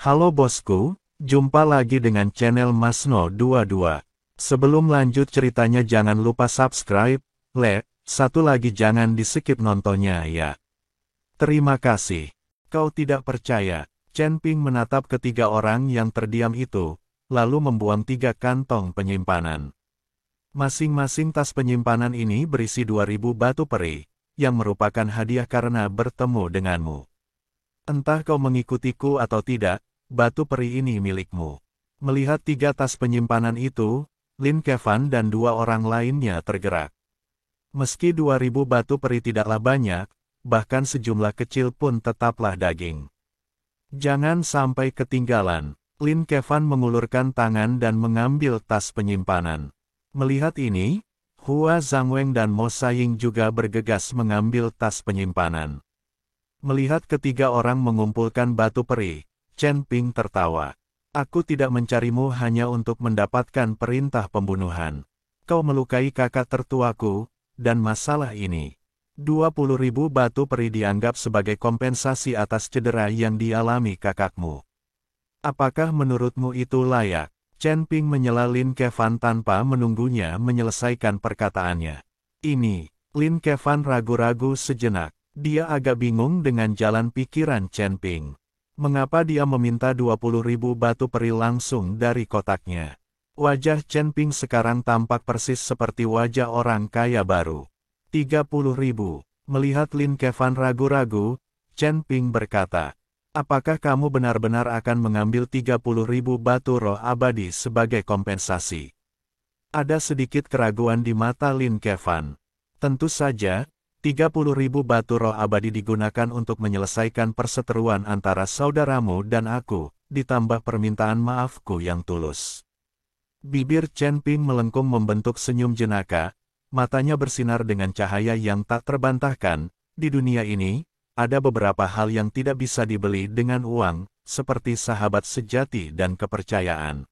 Halo bosku, jumpa lagi dengan channel Masno22. Sebelum lanjut ceritanya jangan lupa subscribe, like, satu lagi jangan di-skip nontonnya ya. Terima kasih. Kau tidak percaya, Chen Ping menatap ketiga orang yang terdiam itu, lalu membuang 3 kantong penyimpanan. Masing-masing tas penyimpanan ini berisi 2000 batu peri, yang merupakan hadiah karena bertemu denganmu. Entah kau mengikutiku atau tidak, batu peri ini milikmu. Melihat 3 tas penyimpanan itu, Lin Kevan dan 2 orang lainnya tergerak. Meski 2000 batu peri tidaklah banyak, bahkan sejumlah kecil pun tetaplah daging. Jangan sampai ketinggalan. Lin Kevan mengulurkan tangan dan mengambil tas penyimpanan. Melihat ini, Hua Zhangweng dan Mo Saying juga bergegas mengambil tas penyimpanan. Melihat ketiga orang mengumpulkan batu peri, Chen Ping tertawa. Aku tidak mencarimu hanya untuk mendapatkan perintah pembunuhan. Kau melukai kakak tertuaku, dan masalah ini. 20.000 batu peri dianggap sebagai kompensasi atas cedera yang dialami kakakmu. Apakah menurutmu itu layak? Chen Ping menyela Lin Kevan tanpa menunggunya menyelesaikan perkataannya. Ini, Lin Kevan ragu-ragu sejenak. Dia agak bingung dengan jalan pikiran Chen Ping. Mengapa dia meminta 20.000 batu peri langsung dari kotaknya? Wajah Chen Ping sekarang tampak persis seperti wajah orang kaya baru. 30.000. Melihat Lin Kevan ragu-ragu, Chen Ping berkata, apakah kamu benar-benar akan mengambil 30.000 batu roh abadi sebagai kompensasi? Ada sedikit keraguan di mata Lin Kevan. Tentu saja, 30.000 batu roh abadi digunakan untuk menyelesaikan perseteruan antara saudaramu dan aku, ditambah permintaan maafku yang tulus. Bibir Chen Ping melengkung membentuk senyum jenaka, matanya bersinar dengan cahaya yang tak terbantahkan. Di dunia ini, ada beberapa hal yang tidak bisa dibeli dengan uang, seperti sahabat sejati dan kepercayaan.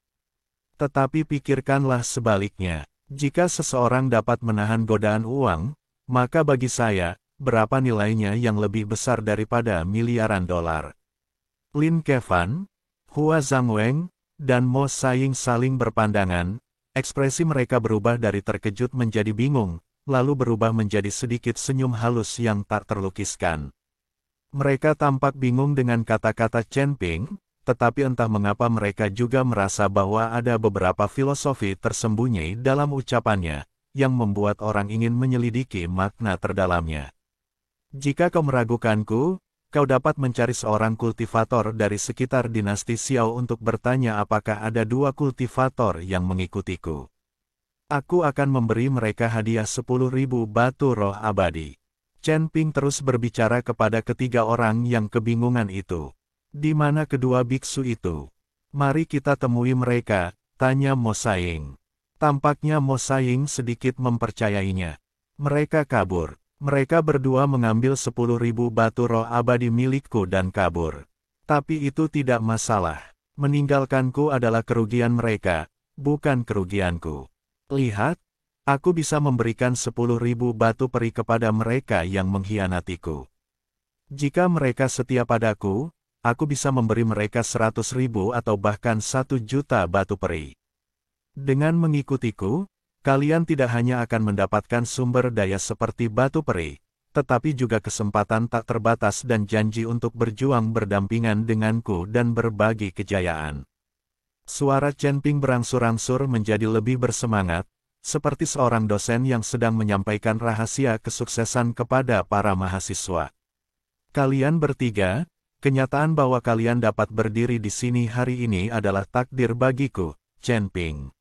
Tetapi pikirkanlah sebaliknya, jika seseorang dapat menahan godaan uang, maka bagi saya, berapa nilainya yang lebih besar daripada miliaran dolar? Lin Kevan, Hua Zhangweng, dan Mo Saying saling berpandangan, ekspresi mereka berubah dari terkejut menjadi bingung, lalu berubah menjadi sedikit senyum halus yang tak terlukiskan. Mereka tampak bingung dengan kata-kata Chen Ping, tetapi entah mengapa mereka juga merasa bahwa ada beberapa filosofi tersembunyi dalam ucapannya, yang membuat orang ingin menyelidiki makna terdalamnya. Jika kau meragukanku, kau dapat mencari seorang kultivator dari sekitar dinasti Xiao untuk bertanya apakah ada 2 kultivator yang mengikutiku. Aku akan memberi mereka hadiah 10.000 batu roh abadi. Chen Ping terus berbicara kepada ketiga orang yang kebingungan itu. Di mana kedua biksu itu? Mari kita temui mereka, tanya Mo Saying. Tampaknya Mo Saying sedikit mempercayainya. Mereka kabur. Mereka berdua mengambil 10.000 batu roh abadi milikku dan kabur. Tapi itu tidak masalah. Meninggalkanku adalah kerugian mereka, bukan kerugianku. Lihat, aku bisa memberikan 10.000 batu peri kepada mereka yang mengkhianatiku. Jika mereka setia padaku, aku bisa memberi mereka 100.000 atau bahkan 1 juta batu peri. Dengan mengikutiku, kalian tidak hanya akan mendapatkan sumber daya seperti batu peri, tetapi juga kesempatan tak terbatas dan janji untuk berjuang berdampingan denganku dan berbagi kejayaan. Suara Chen Ping berangsur-angsur menjadi lebih bersemangat, seperti seorang dosen yang sedang menyampaikan rahasia kesuksesan kepada para mahasiswa. Kalian bertiga, kenyataan bahwa kalian dapat berdiri di sini hari ini adalah takdir bagiku, Chen Ping.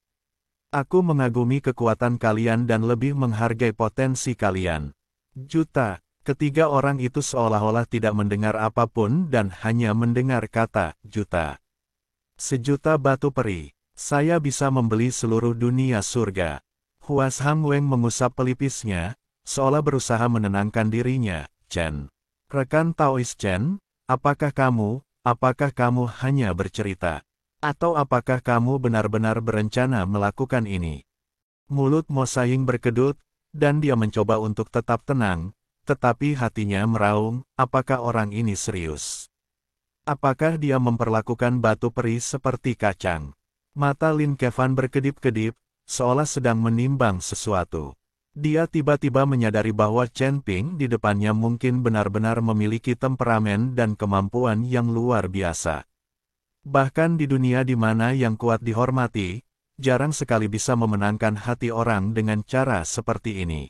Aku mengagumi kekuatan kalian dan lebih menghargai potensi kalian. Juta, ketiga orang itu seolah-olah tidak mendengar apapun dan hanya mendengar kata, juta. 1.000.000 batu peri, saya bisa membeli seluruh dunia surga. Hua Zhangweng mengusap pelipisnya, seolah berusaha menenangkan dirinya. Chen, rekan Taois Chen, apakah kamu hanya bercerita? Atau apakah kamu benar-benar berencana melakukan ini? Mulut Mo Saying berkedut, dan dia mencoba untuk tetap tenang, tetapi hatinya meraung, apakah orang ini serius? Apakah dia memperlakukan batu peri seperti kacang? Mata Lin Kevan berkedip-kedip, seolah sedang menimbang sesuatu. Dia tiba-tiba menyadari bahwa Chen Ping di depannya mungkin benar-benar memiliki temperamen dan kemampuan yang luar biasa. Bahkan di dunia di mana yang kuat dihormati, jarang sekali bisa memenangkan hati orang dengan cara seperti ini.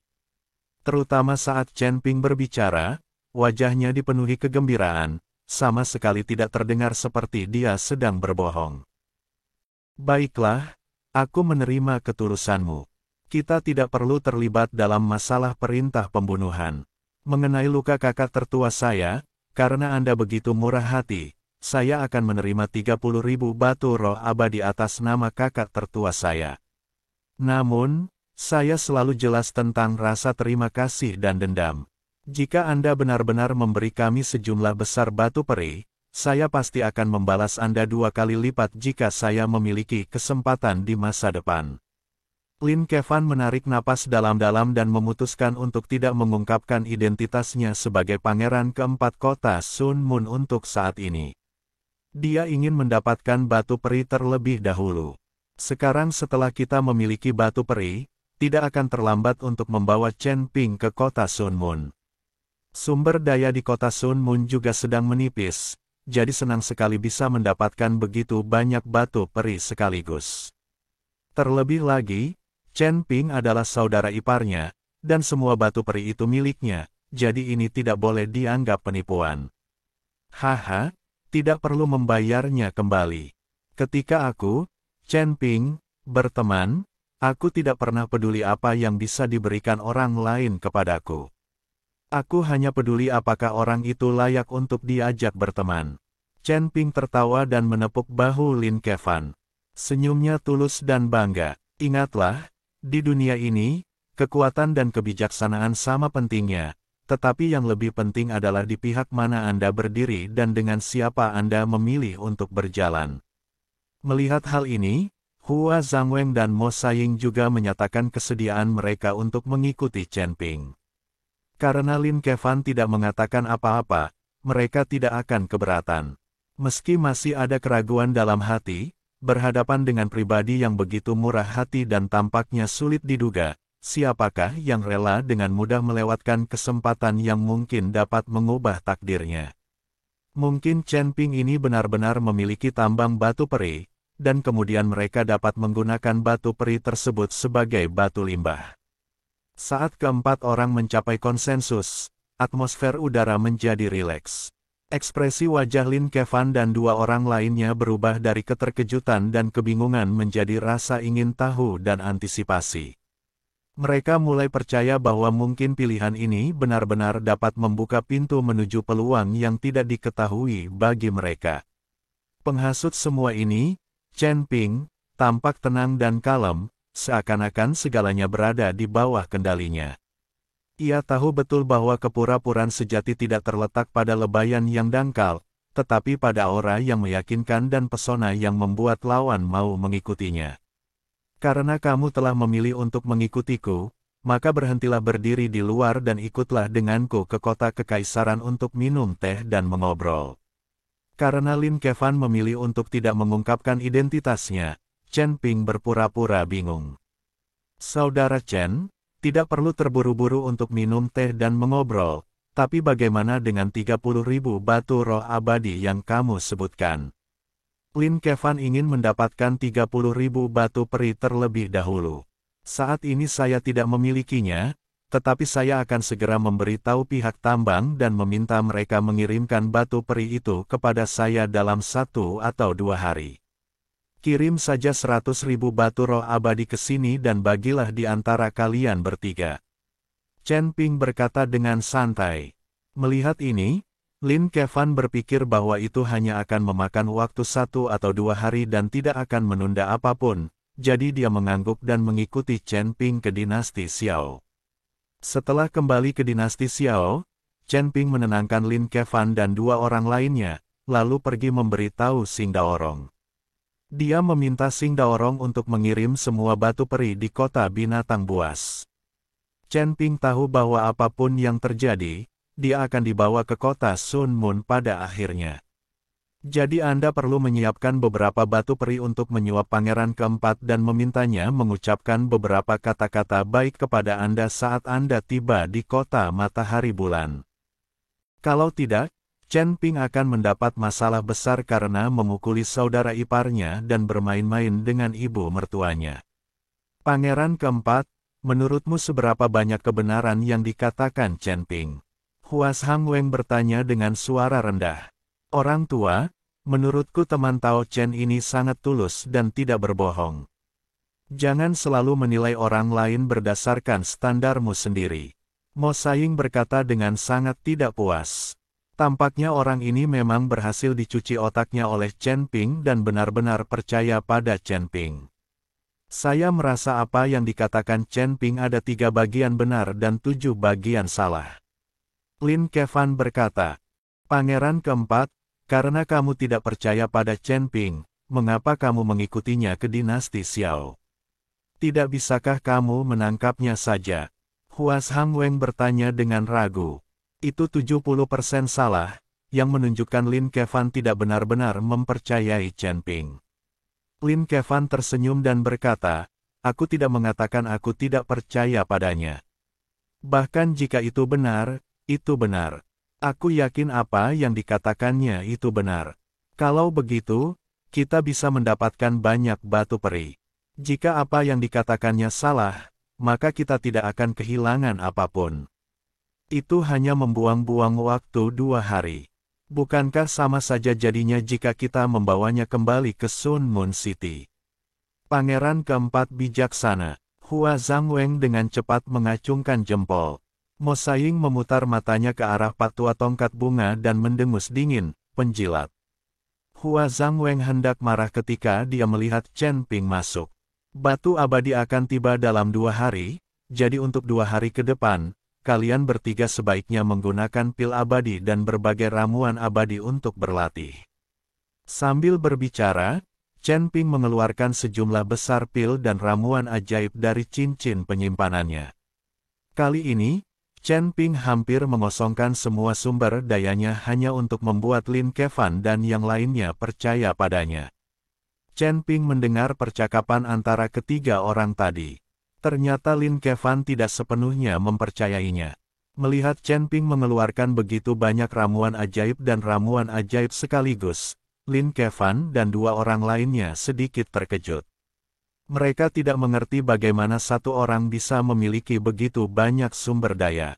Terutama saat Chen Ping berbicara, wajahnya dipenuhi kegembiraan, sama sekali tidak terdengar seperti dia sedang berbohong. Baiklah, aku menerima ketulusanmu. Kita tidak perlu terlibat dalam masalah perintah pembunuhan. Mengenai luka kakak tertua saya, karena Anda begitu murah hati, saya akan menerima 30.000 batu roh abadi atas nama kakak tertua saya. Namun, saya selalu jelas tentang rasa terima kasih dan dendam. Jika Anda benar-benar memberi kami sejumlah besar batu peri, saya pasti akan membalas Anda 2 kali lipat jika saya memiliki kesempatan di masa depan. Lin Kevan menarik napas dalam-dalam dan memutuskan untuk tidak mengungkapkan identitasnya sebagai pangeran keempat kota Sun Moon untuk saat ini. Dia ingin mendapatkan batu peri terlebih dahulu. Sekarang setelah kita memiliki batu peri, tidak akan terlambat untuk membawa Chen Ping ke kota Sun Moon. Sumber daya di kota Sun Moon juga sedang menipis, jadi senang sekali bisa mendapatkan begitu banyak batu peri sekaligus. Terlebih lagi, Chen Ping adalah saudara iparnya, dan semua batu peri itu miliknya, jadi ini tidak boleh dianggap penipuan. Haha, tidak perlu membayarnya kembali. Ketika aku, Chen Ping, berteman, aku tidak pernah peduli apa yang bisa diberikan orang lain kepadaku. Aku hanya peduli apakah orang itu layak untuk diajak berteman. Chen Ping tertawa dan menepuk bahu Lin Kevan. Senyumnya tulus dan bangga. Ingatlah, di dunia ini, kekuatan dan kebijaksanaan sama pentingnya, tetapi yang lebih penting adalah di pihak mana Anda berdiri dan dengan siapa Anda memilih untuk berjalan. Melihat hal ini, Hua Zhangweng dan Mo Saying juga menyatakan kesediaan mereka untuk mengikuti Chen Ping. Karena Lin Kevan tidak mengatakan apa-apa, mereka tidak akan keberatan. Meski masih ada keraguan dalam hati, berhadapan dengan pribadi yang begitu murah hati dan tampaknya sulit diduga, siapakah yang rela dengan mudah melewatkan kesempatan yang mungkin dapat mengubah takdirnya. Mungkin Chen Ping ini benar-benar memiliki tambang batu peri, dan kemudian mereka dapat menggunakan batu peri tersebut sebagai batu limbah. Saat keempat orang mencapai konsensus, atmosfer udara menjadi rileks. Ekspresi wajah Lin Kevan dan 2 orang lainnya berubah dari keterkejutan dan kebingungan menjadi rasa ingin tahu dan antisipasi. Mereka mulai percaya bahwa mungkin pilihan ini benar-benar dapat membuka pintu menuju peluang yang tidak diketahui bagi mereka. Penghasut semua ini, Chen Ping, tampak tenang dan kalem, seakan-akan segalanya berada di bawah kendalinya. Ia tahu betul bahwa kepura-puraan sejati tidak terletak pada lebayan yang dangkal, tetapi pada aura yang meyakinkan dan pesona yang membuat lawan mau mengikutinya. Karena kamu telah memilih untuk mengikutiku, maka berhentilah berdiri di luar dan ikutlah denganku ke kota kekaisaran untuk minum teh dan mengobrol. Karena Lin Kevan memilih untuk tidak mengungkapkan identitasnya, Chen Ping berpura-pura bingung. Saudara Chen, tidak perlu terburu-buru untuk minum teh dan mengobrol, tapi bagaimana dengan 30.000 batu roh abadi yang kamu sebutkan? Lin Kevan ingin mendapatkan 30.000 batu peri terlebih dahulu. Saat ini saya tidak memilikinya, tetapi saya akan segera memberitahu pihak tambang dan meminta mereka mengirimkan batu peri itu kepada saya dalam 1 atau 2 hari. Kirim saja 100.000 batu roh abadi ke sini dan bagilah di antara kalian bertiga. Chen Ping berkata dengan santai. Melihat ini, Lin Kevan berpikir bahwa itu hanya akan memakan waktu 1 atau 2 hari dan tidak akan menunda apapun, jadi dia mengangguk dan mengikuti Chen Ping ke dinasti Xiao. Setelah kembali ke dinasti Xiao, Chen Ping menenangkan Lin Kevan dan 2 orang lainnya, lalu pergi memberitahu Xing Daorong. Dia meminta Xing Daorong untuk mengirim semua batu peri di kota binatang buas. Chen Ping tahu bahwa apapun yang terjadi, dia akan dibawa ke kota Sun Moon pada akhirnya. Jadi Anda perlu menyiapkan beberapa batu peri untuk menyuap pangeran keempat dan memintanya mengucapkan beberapa kata-kata baik kepada Anda saat Anda tiba di kota matahari bulan. Kalau tidak, Chen Ping akan mendapat masalah besar karena memukuli saudara iparnya dan bermain-main dengan ibu mertuanya. Pangeran keempat, menurutmu seberapa banyak kebenaran yang dikatakan Chen Ping? Huas Hangweng bertanya dengan suara rendah. Orang tua, menurutku teman Tao Chen ini sangat tulus dan tidak berbohong. Jangan selalu menilai orang lain berdasarkan standarmu sendiri. Mo Saiying berkata dengan sangat tidak puas. Tampaknya orang ini memang berhasil dicuci otaknya oleh Chen Ping dan benar-benar percaya pada Chen Ping. Saya merasa apa yang dikatakan Chen Ping ada 3 bagian benar dan 7 bagian salah. Lin Kevan berkata, Pangeran keempat, karena kamu tidak percaya pada Chen Ping, mengapa kamu mengikutinya ke dinasti Xiao? Tidak bisakah kamu menangkapnya saja? Huas Hangweng bertanya dengan ragu. Itu 70% salah, yang menunjukkan Lin Kevan tidak benar-benar mempercayai Chen Ping. Lin Kevan tersenyum dan berkata, aku tidak mengatakan aku tidak percaya padanya. Bahkan jika itu benar, itu benar. Aku yakin apa yang dikatakannya itu benar. Kalau begitu, kita bisa mendapatkan banyak batu peri. Jika apa yang dikatakannya salah, maka kita tidak akan kehilangan apapun. Itu hanya membuang-buang waktu 2 hari. Bukankah sama saja jadinya jika kita membawanya kembali ke Sun Moon City? Pangeran keempat bijaksana. Hua Zhangweng dengan cepat mengacungkan jempol. Mo Saiying memutar matanya ke arah patua tongkat bunga dan mendengus dingin, penjilat. Hua Zhangweng hendak marah ketika dia melihat Chen Ping masuk. Batu abadi akan tiba dalam 2 hari, jadi untuk 2 hari ke depan, kalian bertiga sebaiknya menggunakan pil abadi dan berbagai ramuan abadi untuk berlatih. Sambil berbicara, Chen Ping mengeluarkan sejumlah besar pil dan ramuan ajaib dari cincin penyimpanannya. Kali ini, Chen Ping hampir mengosongkan semua sumber dayanya hanya untuk membuat Lin Kevan dan yang lainnya percaya padanya. Chen Ping mendengar percakapan antara ketiga orang tadi. Ternyata Lin Kevan tidak sepenuhnya mempercayainya. Melihat Chen Ping mengeluarkan begitu banyak ramuan ajaib dan ramuan ajaib sekaligus, Lin Kevan dan 2 orang lainnya sedikit terkejut. Mereka tidak mengerti bagaimana satu orang bisa memiliki begitu banyak sumber daya.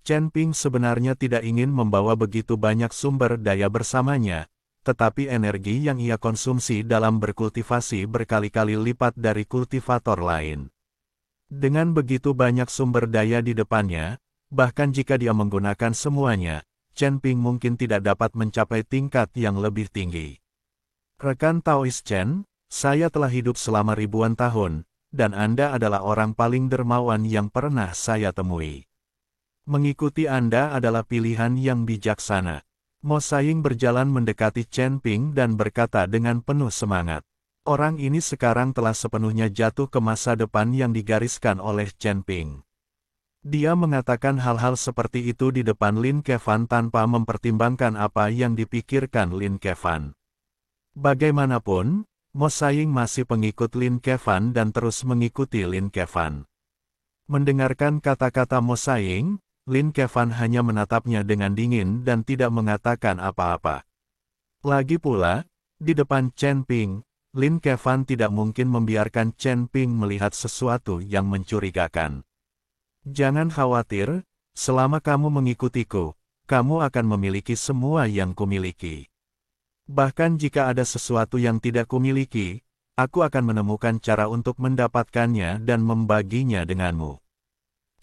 Chen Ping sebenarnya tidak ingin membawa begitu banyak sumber daya bersamanya, tetapi energi yang ia konsumsi dalam berkultivasi berkali-kali lipat dari kultivator lain. Dengan begitu banyak sumber daya di depannya, bahkan jika dia menggunakan semuanya, Chen Ping mungkin tidak dapat mencapai tingkat yang lebih tinggi. Rekan Taoist Chen, saya telah hidup selama ribuan tahun, dan Anda adalah orang paling dermawan yang pernah saya temui. Mengikuti Anda adalah pilihan yang bijaksana. Mo Saiying berjalan mendekati Chen Ping dan berkata dengan penuh semangat. Orang ini sekarang telah sepenuhnya jatuh ke masa depan yang digariskan oleh Chen Ping. Dia mengatakan hal-hal seperti itu di depan Lin Kevan tanpa mempertimbangkan apa yang dipikirkan Lin Kevan. Bagaimanapun, Mo Saiying masih pengikut Lin Kevan dan terus mengikuti Lin Kevan. Mendengarkan kata-kata Mo Saiying, Lin Kevan hanya menatapnya dengan dingin dan tidak mengatakan apa-apa. Lagi pula, di depan Chen Ping, Lin Kevan tidak mungkin membiarkan Chen Ping melihat sesuatu yang mencurigakan. Jangan khawatir, selama kamu mengikutiku, kamu akan memiliki semua yang kumiliki. Bahkan jika ada sesuatu yang tidak kumiliki, aku akan menemukan cara untuk mendapatkannya dan membaginya denganmu.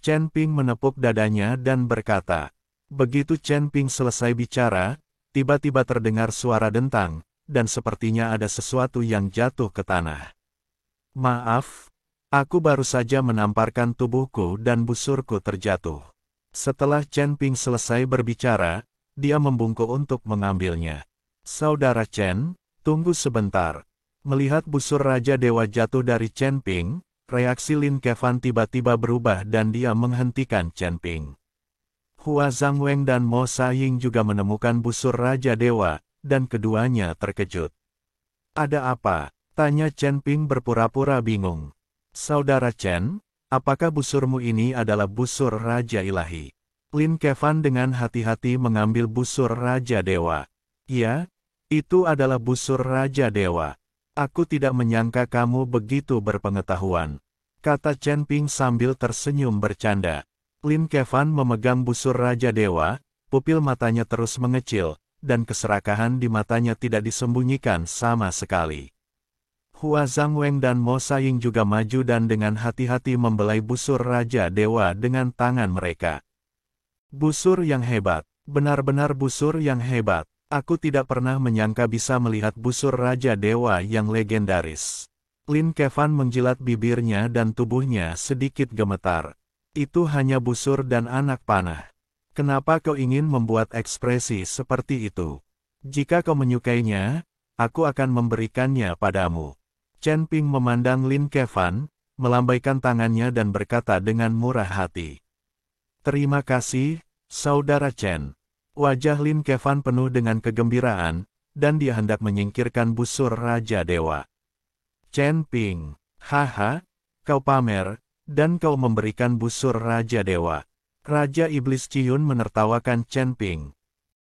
Chen Ping menepuk dadanya dan berkata. Begitu Chen Ping selesai bicara, tiba-tiba terdengar suara dentang, dan sepertinya ada sesuatu yang jatuh ke tanah. Maaf, aku baru saja menamparkan tubuhku dan busurku terjatuh. Setelah Chen Ping selesai berbicara, dia membungkuk untuk mengambilnya. Saudara Chen, tunggu sebentar. Melihat busur Raja Dewa jatuh dari Chen Ping, reaksi Lin Kevan tiba-tiba berubah dan dia menghentikan Chen Ping. Hua Zhangweng dan Mo Saiying juga menemukan busur Raja Dewa, dan keduanya terkejut. Ada apa? Tanya Chen Ping berpura-pura bingung. Saudara Chen, apakah busurmu ini adalah busur Raja Ilahi? Lin Kevan dengan hati-hati mengambil busur Raja Dewa. Ya, itu adalah busur Raja Dewa. Aku tidak menyangka kamu begitu berpengetahuan, kata Chen Ping sambil tersenyum bercanda. Lin Kevan memegang busur Raja Dewa, pupil matanya terus mengecil, dan keserakahan di matanya tidak disembunyikan sama sekali. Hua Zhangweng dan Mo Saying juga maju dan dengan hati-hati membelai busur Raja Dewa dengan tangan mereka. Busur yang hebat, benar-benar busur yang hebat. Aku tidak pernah menyangka bisa melihat busur Raja Dewa yang legendaris. Lin Kevan menjilat bibirnya dan tubuhnya sedikit gemetar. Itu hanya busur dan anak panah. Kenapa kau ingin membuat ekspresi seperti itu? Jika kau menyukainya, aku akan memberikannya padamu. Chen Ping memandang Lin Kevan, melambaikan tangannya dan berkata dengan murah hati. Terima kasih, Saudara Chen. Wajah Lin Kevan penuh dengan kegembiraan, dan dia hendak menyingkirkan busur Raja Dewa. Chen Ping, haha, kau pamer, dan kau memberikan busur Raja Dewa. Raja Iblis Ciyun menertawakan Chen Ping.